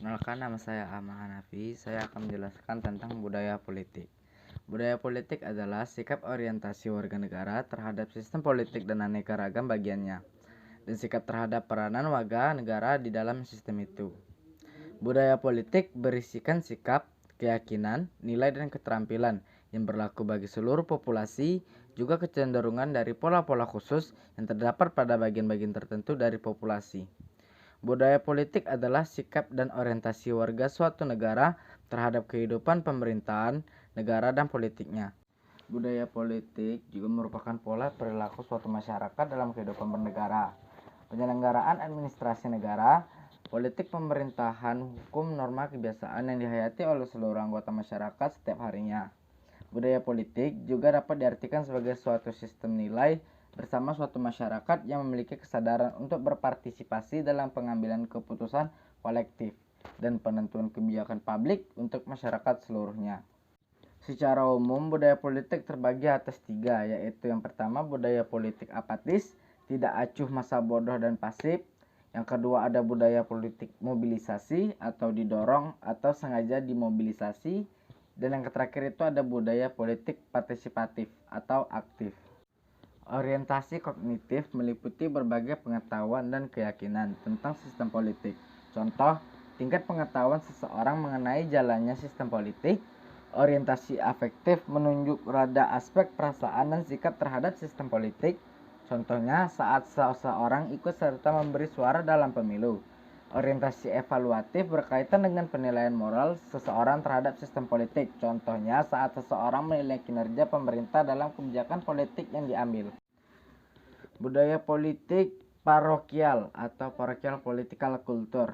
Perkenalkan, nama saya Ahmad Hanafi. Saya akan menjelaskan tentang budaya politik. Budaya politik adalah sikap orientasi warga negara terhadap sistem politik dan aneka ragam bagiannya, dan sikap terhadap peranan warga negara di dalam sistem itu. Budaya politik berisikan sikap, keyakinan, nilai, dan keterampilan yang berlaku bagi seluruh populasi, juga kecenderungan dari pola-pola khusus yang terdapat pada bagian-bagian tertentu dari populasi. Budaya politik adalah sikap dan orientasi warga suatu negara terhadap kehidupan pemerintahan, negara, dan politiknya. Budaya politik juga merupakan pola perilaku suatu masyarakat dalam kehidupan bernegara. Penyelenggaraan administrasi negara, politik pemerintahan, hukum, norma, kebiasaan yang dihayati oleh seluruh anggota masyarakat setiap harinya. Budaya politik juga dapat diartikan sebagai suatu sistem nilai bersama suatu masyarakat yang memiliki kesadaran untuk berpartisipasi dalam pengambilan keputusan kolektif dan penentuan kebijakan publik untuk masyarakat seluruhnya. Secara umum, budaya politik terbagi atas tiga, yaitu yang pertama budaya politik apatis, tidak acuh, masa bodoh, dan pasif. Yang kedua ada budaya politik mobilisasi atau didorong atau sengaja dimobilisasi. Dan yang terakhir itu ada budaya politik partisipatif atau aktif. Orientasi kognitif meliputi berbagai pengetahuan dan keyakinan tentang sistem politik. Contoh, tingkat pengetahuan seseorang mengenai jalannya sistem politik. Orientasi afektif menunjuk rada aspek perasaan dan sikap terhadap sistem politik. Contohnya, saat seseorang ikut serta memberi suara dalam pemilu. Orientasi evaluatif berkaitan dengan penilaian moral seseorang terhadap sistem politik. Contohnya, saat seseorang menilai kinerja pemerintah dalam kebijakan politik yang diambil. Budaya politik parokial atau parochial political culture.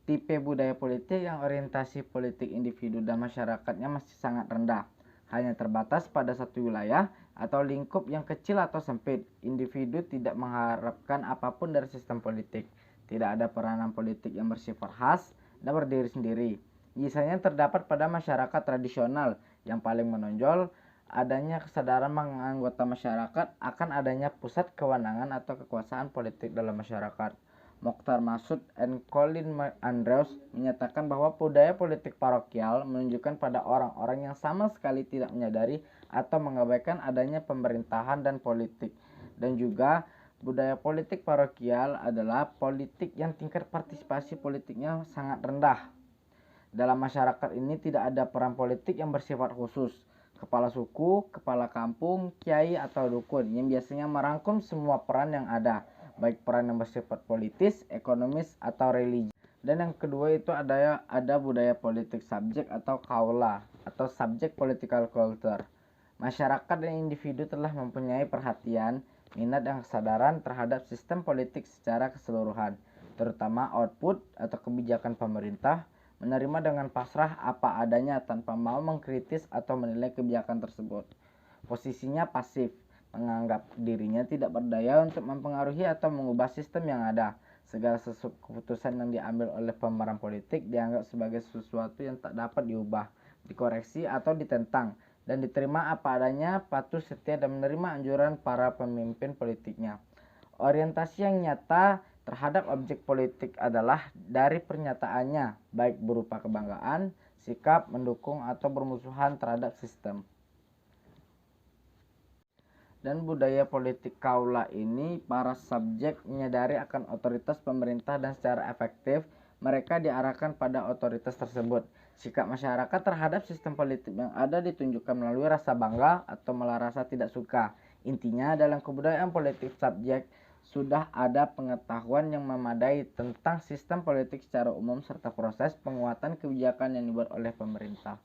Tipe budaya politik yang orientasi politik individu dan masyarakatnya masih sangat rendah, hanya terbatas pada satu wilayah atau lingkup yang kecil atau sempit. Individu tidak mengharapkan apapun dari sistem politik. Tidak ada peranan politik yang bersifat khas dan berdiri sendiri. Biasanya terdapat pada masyarakat tradisional. Yang paling menonjol adanya kesadaran anggota masyarakat akan adanya pusat kewenangan atau kekuasaan politik dalam masyarakat. Mokhtar Masud and Colin Andrews menyatakan bahwa budaya politik parokial menunjukkan pada orang-orang yang sama sekali tidak menyadari atau mengabaikan adanya pemerintahan dan politik. Dan juga budaya politik parokial adalah politik yang tingkat partisipasi politiknya sangat rendah. Dalam masyarakat ini tidak ada peran politik yang bersifat khusus. Kepala suku, kepala kampung, kiai, atau dukun yang biasanya merangkum semua peran yang ada, baik peran yang bersifat politis, ekonomis, atau religi. Dan yang kedua itu ada budaya politik subjek atau kaula atau subject political culture. Masyarakat dan individu telah mempunyai perhatian, minat, dan kesadaran terhadap sistem politik secara keseluruhan, terutama output atau kebijakan pemerintah, menerima dengan pasrah apa adanya tanpa mau mengkritis atau menilai kebijakan tersebut. Posisinya pasif, menganggap dirinya tidak berdaya untuk mempengaruhi atau mengubah sistem yang ada. Segala keputusan yang diambil oleh pemeran politik dianggap sebagai sesuatu yang tak dapat diubah, dikoreksi, atau ditentang, dan diterima apa adanya, patuh, setia, dan menerima anjuran para pemimpin politiknya. Orientasi yang nyata terhadap objek politik adalah dari pernyataannya, baik berupa kebanggaan, sikap, mendukung, atau bermusuhan terhadap sistem. Dan budaya politik kaula ini, para subjek menyadari akan otoritas pemerintah dan secara efektif mereka diarahkan pada otoritas tersebut. Sikap masyarakat terhadap sistem politik yang ada ditunjukkan melalui rasa bangga atau malah rasa tidak suka. Intinya, dalam kebudayaan politik subjek sudah ada pengetahuan yang memadai tentang sistem politik secara umum serta proses penguatan kebijakan yang dibuat oleh pemerintah.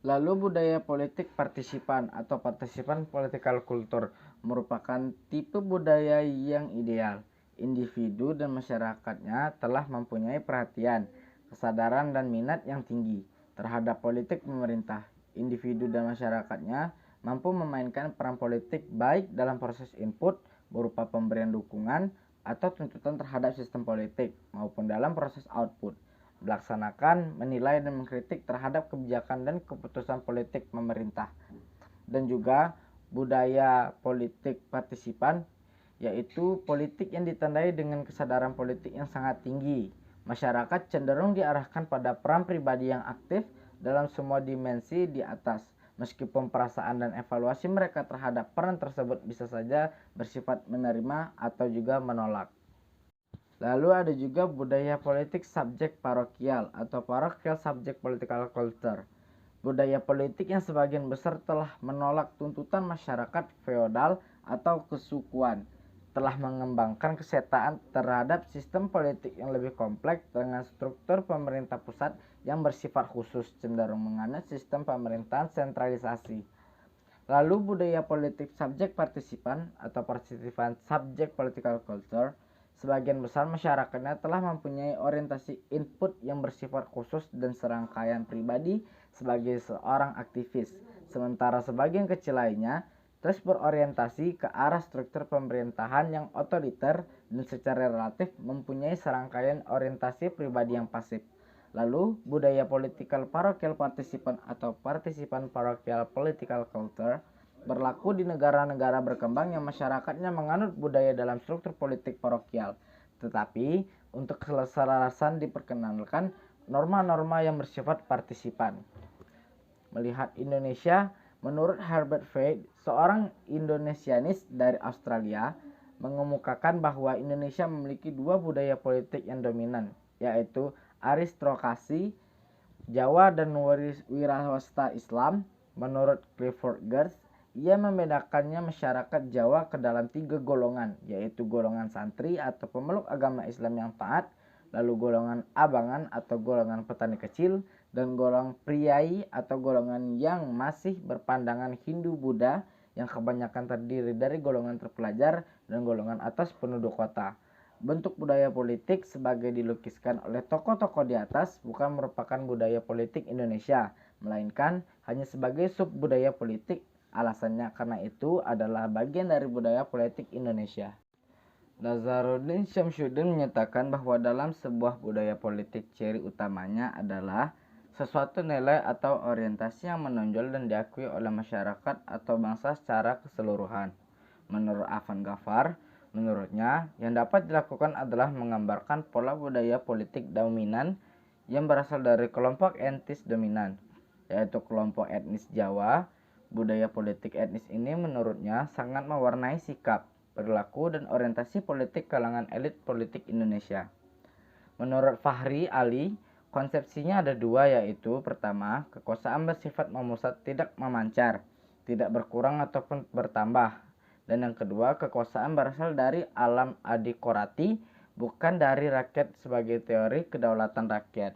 Lalu budaya politik partisipan atau partisipan political culture merupakan tipe budaya yang ideal. Individu dan masyarakatnya telah mempunyai perhatian, kesadaran, dan minat yang tinggi terhadap politik pemerintah. Individu dan masyarakatnya mampu memainkan peran politik baik dalam proses input berupa pemberian dukungan atau tuntutan terhadap sistem politik maupun dalam proses output, melaksanakan, menilai, dan mengkritik terhadap kebijakan dan keputusan politik pemerintah. Dan juga budaya politik partisipan, yaitu politik yang ditandai dengan kesadaran politik yang sangat tinggi, Masyarakat cenderung diarahkan pada peran pribadi yang aktif dalam semua dimensi di atas, meskipun perasaan dan evaluasi mereka terhadap peran tersebut bisa saja bersifat menerima atau juga menolak. Lalu ada juga budaya politik subjek parokial atau parochial subject political culture. Budaya politik yang sebagian besar telah menolak tuntutan masyarakat feodal atau kesukuan, telah mengembangkan kesetaraan terhadap sistem politik yang lebih kompleks dengan struktur pemerintah pusat yang bersifat khusus, cenderung menganut sistem pemerintahan sentralisasi. Lalu budaya politik subjek partisipan atau partisipan subjek political culture, sebagian besar masyarakatnya telah mempunyai orientasi input yang bersifat khusus dan serangkaian pribadi sebagai seorang aktivis, sementara sebagian kecil lainnya terus berorientasi ke arah struktur pemerintahan yang otoriter dan secara relatif mempunyai serangkaian orientasi pribadi yang pasif. Lalu, budaya political parochial partisipan atau partisipan parochial political culture berlaku di negara-negara berkembang yang masyarakatnya menganut budaya dalam struktur politik parokial. Tetapi, untuk keselarasan diperkenalkan norma-norma yang bersifat partisipan. Melihat Indonesia, menurut Herbert Fried, seorang Indonesianis dari Australia, mengemukakan bahwa Indonesia memiliki dua budaya politik yang dominan, yaitu aristokrasi Jawa dan wirausaha Islam. Menurut Clifford Geertz, ia membedakannya masyarakat Jawa ke dalam 3 golongan, yaitu golongan santri atau pemeluk agama Islam yang taat, lalu golongan abangan atau golongan petani kecil, dan golongan priai atau golongan yang masih berpandangan Hindu-Buddha yang kebanyakan terdiri dari golongan terpelajar dan golongan atas penduduk kota. Bentuk budaya politik sebagai dilukiskan oleh tokoh-tokoh di atas bukan merupakan budaya politik Indonesia, melainkan hanya sebagai sub budaya politik. Alasannya karena itu adalah bagian dari budaya politik Indonesia. Nazaruddin Syamsuddin menyatakan bahwa dalam sebuah budaya politik ciri utamanya adalah sesuatu nilai atau orientasi yang menonjol dan diakui oleh masyarakat atau bangsa secara keseluruhan. Menurut Afan Ghaffar, menurutnya, yang dapat dilakukan adalah menggambarkan pola budaya politik dominan yang berasal dari kelompok etnis dominan, yaitu kelompok etnis Jawa. Budaya politik etnis ini menurutnya sangat mewarnai sikap, perilaku, dan orientasi politik kalangan elit politik Indonesia. Menurut Fahri Ali, konsepsinya ada dua, yaitu pertama, kekuasaan bersifat memusat tidak memancar, tidak berkurang ataupun bertambah. Dan yang kedua, kekuasaan berasal dari alam adikorati, bukan dari rakyat sebagai teori kedaulatan rakyat.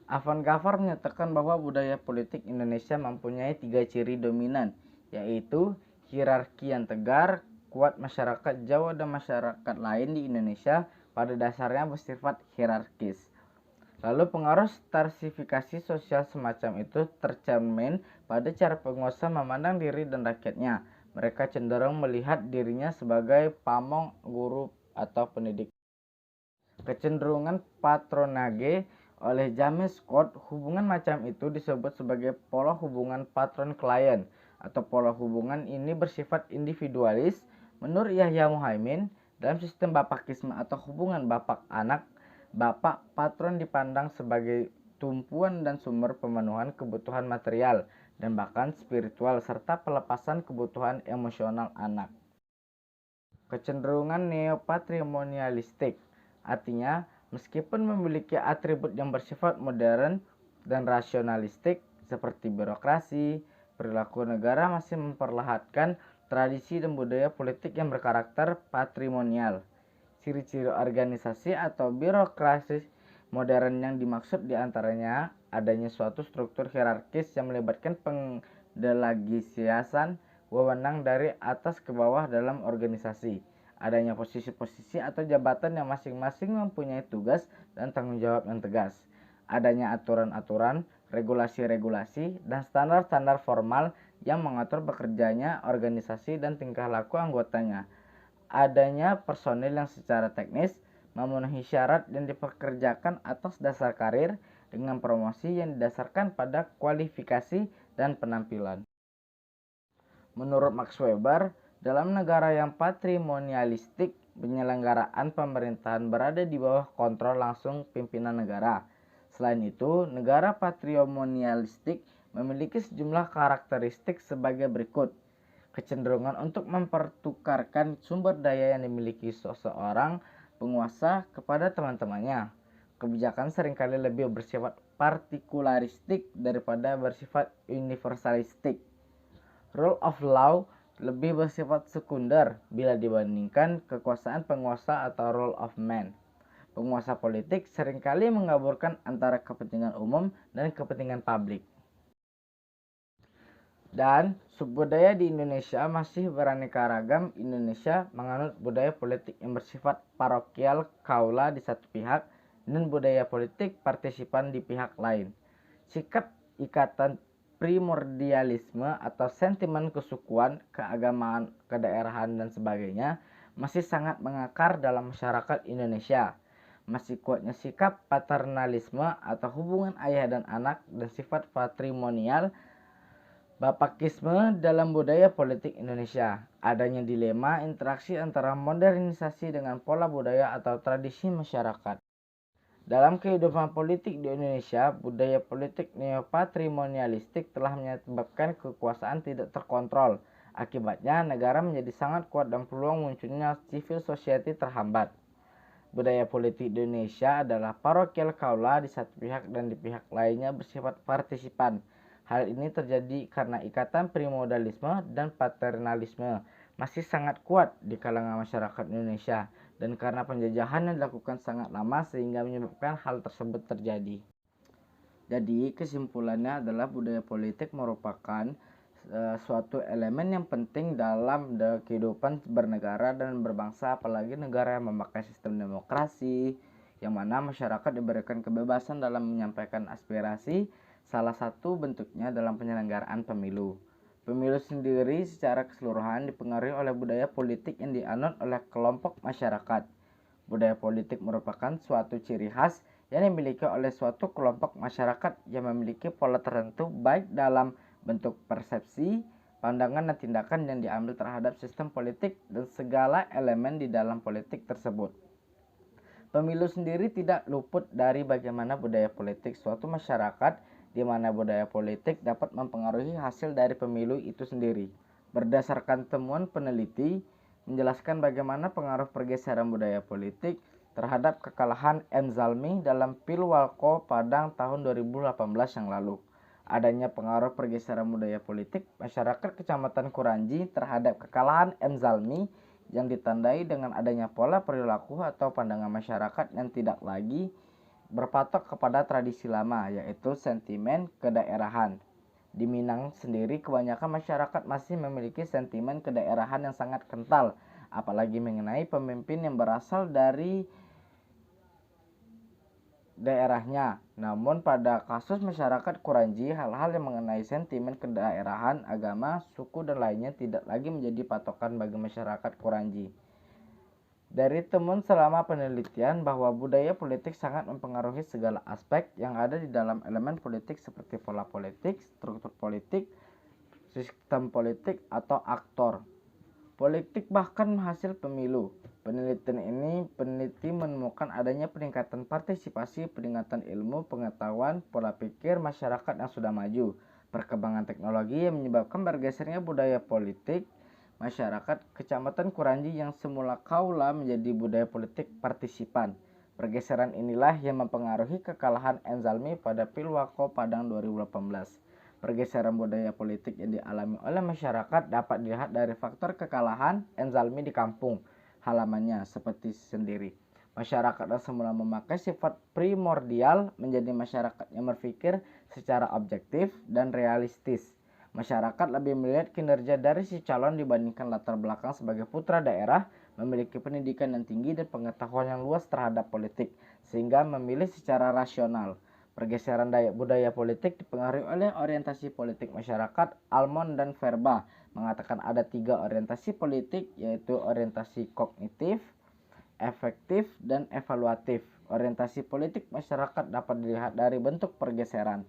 Afan Ghaffar menyatakan bahwa budaya politik Indonesia mempunyai 3 ciri dominan, yaitu hierarki yang tegar, kuat masyarakat Jawa dan masyarakat lain di Indonesia pada dasarnya bersifat hierarkis. Lalu pengaruh stratifikasi sosial semacam itu tercermin pada cara penguasa memandang diri dan rakyatnya. Mereka cenderung melihat dirinya sebagai pamong, guru, atau pendidik. Kecenderungan patronage oleh James Scott, hubungan macam itu disebut sebagai pola hubungan patron-klien, atau pola hubungan ini bersifat individualis. Menurut Yahya Muhaimin, dalam sistem bapakisme atau hubungan bapak-anak, bapak patron dipandang sebagai tumpuan dan sumber pemenuhan kebutuhan material dan bahkan spiritual serta pelepasan kebutuhan emosional anak. Kecenderungan neopatrimonialistik, artinya meskipun memiliki atribut yang bersifat modern dan rasionalistik seperti birokrasi, perilaku negara masih memperlihatkan tradisi dan budaya politik yang berkarakter patrimonial. Ciri-ciri organisasi atau birokrasi modern yang dimaksud diantaranya adanya suatu struktur hierarkis yang melibatkan pendelegasian wewenang dari atas ke bawah dalam organisasi. Adanya posisi-posisi atau jabatan yang masing-masing mempunyai tugas dan tanggung jawab yang tegas. Adanya aturan-aturan, regulasi-regulasi, dan standar-standar formal yang mengatur bekerjanya organisasi dan tingkah laku anggotanya. Adanya personil yang secara teknis memenuhi syarat dan dipekerjakan atas dasar karir dengan promosi yang didasarkan pada kualifikasi dan penampilan. Menurut Max Weber, dalam negara yang patrimonialistik, penyelenggaraan pemerintahan berada di bawah kontrol langsung pimpinan negara. Selain itu, negara patrimonialistik memiliki sejumlah karakteristik sebagai berikut. Kecenderungan untuk mempertukarkan sumber daya yang dimiliki seseorang penguasa kepada teman-temannya. Kebijakan seringkali lebih bersifat partikularistik daripada bersifat universalistik. Rule of law lebih bersifat sekunder bila dibandingkan kekuasaan penguasa atau rule of man. Penguasa politik seringkali menggabungkan antara kepentingan umum dan kepentingan publik. Dan subbudaya di Indonesia masih beraneka ragam. Indonesia menganut budaya politik yang bersifat parokial kaula di satu pihak dan budaya politik partisipan di pihak lain. Sikap ikatan primordialisme atau sentimen kesukuan, keagamaan, kedaerahan, dan sebagainya masih sangat mengakar dalam masyarakat Indonesia. Masih kuatnya sikap paternalisme atau hubungan ayah dan anak dan sifat patrimonial bapakisme dalam budaya politik Indonesia. Adanya dilema interaksi antara modernisasi dengan pola budaya atau tradisi masyarakat. Dalam kehidupan politik di Indonesia, budaya politik neopatrimonialistik telah menyebabkan kekuasaan tidak terkontrol. Akibatnya, negara menjadi sangat kuat dan peluang munculnya civil society terhambat. Budaya politik di Indonesia adalah parokial kaula di satu pihak dan di pihak lainnya bersifat partisipan. Hal ini terjadi karena ikatan primordialisme dan paternalisme masih sangat kuat di kalangan masyarakat Indonesia dan karena penjajahan yang dilakukan sangat lama sehingga menyebabkan hal tersebut terjadi. Jadi kesimpulannya adalah budaya politik merupakan suatu elemen yang penting dalam kehidupan bernegara dan berbangsa, apalagi negara yang memakai sistem demokrasi yang mana masyarakat diberikan kebebasan dalam menyampaikan aspirasi. Salah satu bentuknya dalam penyelenggaraan pemilu. Pemilu sendiri secara keseluruhan dipengaruhi oleh budaya politik yang dianut oleh kelompok masyarakat. Budaya politik merupakan suatu ciri khas yang dimiliki oleh suatu kelompok masyarakat yang memiliki pola tertentu baik dalam bentuk persepsi, pandangan dan tindakan yang diambil terhadap sistem politik dan segala elemen di dalam politik tersebut. Pemilu sendiri tidak luput dari bagaimana budaya politik suatu masyarakat di mana budaya politik dapat mempengaruhi hasil dari pemilu itu sendiri. Berdasarkan temuan peneliti menjelaskan bagaimana pengaruh pergeseran budaya politik terhadap kekalahan M. Zalmi dalam Pilwalko Padang tahun 2018 yang lalu. Adanya pengaruh pergeseran budaya politik masyarakat Kecamatan Kuranji terhadap kekalahan M. Zalmi yang ditandai dengan adanya pola perilaku atau pandangan masyarakat yang tidak lagi berpatok kepada tradisi lama, yaitu sentimen kedaerahan. Di Minang sendiri, kebanyakan masyarakat masih memiliki sentimen kedaerahan yang sangat kental, apalagi mengenai pemimpin yang berasal dari daerahnya. Namun pada kasus masyarakat Kuranji, hal-hal yang mengenai sentimen kedaerahan, agama, suku, dan lainnya tidak lagi menjadi patokan bagi masyarakat Kuranji. Dari temuan selama penelitian bahwa budaya politik sangat mempengaruhi segala aspek yang ada di dalam elemen politik seperti pola politik, struktur politik, sistem politik, atau aktor politik bahkan hasil pemilu. Penelitian ini peneliti menemukan adanya peningkatan partisipasi, peningkatan ilmu, pengetahuan, pola pikir masyarakat yang sudah maju, perkembangan teknologi yang menyebabkan bergesernya budaya politik masyarakat Kecamatan Kuranji yang semula kaula menjadi budaya politik partisipan. Pergeseran inilah yang mempengaruhi kekalahan Enzalmi pada Pilwako Padang 2018. Pergeseran budaya politik yang dialami oleh masyarakat dapat dilihat dari faktor kekalahan Enzalmi di kampung halamannya seperti sendiri. Masyarakat yang semula memakai sifat primordial menjadi masyarakat yang berpikir secara objektif dan realistis. Masyarakat lebih melihat kinerja dari si calon dibandingkan latar belakang sebagai putra daerah, memiliki pendidikan yang tinggi dan pengetahuan yang luas terhadap politik, sehingga memilih secara rasional. Pergeseran budaya politik dipengaruhi oleh orientasi politik masyarakat. Almond dan Verba mengatakan ada 3 orientasi politik, yaitu orientasi kognitif, efektif, dan evaluatif. Orientasi politik masyarakat dapat dilihat dari bentuk pergeseran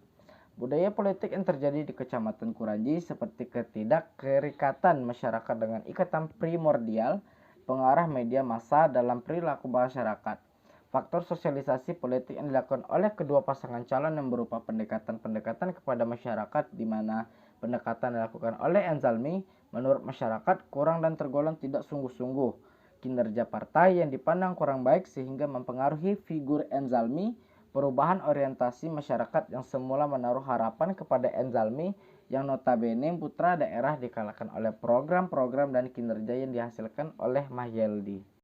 budaya politik yang terjadi di Kecamatan Kuranji seperti ketidakkerikatan masyarakat dengan ikatan primordial pengarah media massa dalam perilaku masyarakat. Faktor sosialisasi politik yang dilakukan oleh kedua pasangan calon yang berupa pendekatan-pendekatan kepada masyarakat, di mana pendekatan dilakukan oleh Enzalmi menurut masyarakat kurang dan tergolong tidak sungguh-sungguh. Kinerja partai yang dipandang kurang baik sehingga mempengaruhi figur Enzalmi. Perubahan orientasi masyarakat yang semula menaruh harapan kepada Enzalmi yang notabene putra daerah dikalahkan oleh program-program dan kinerja yang dihasilkan oleh Mahyeldi.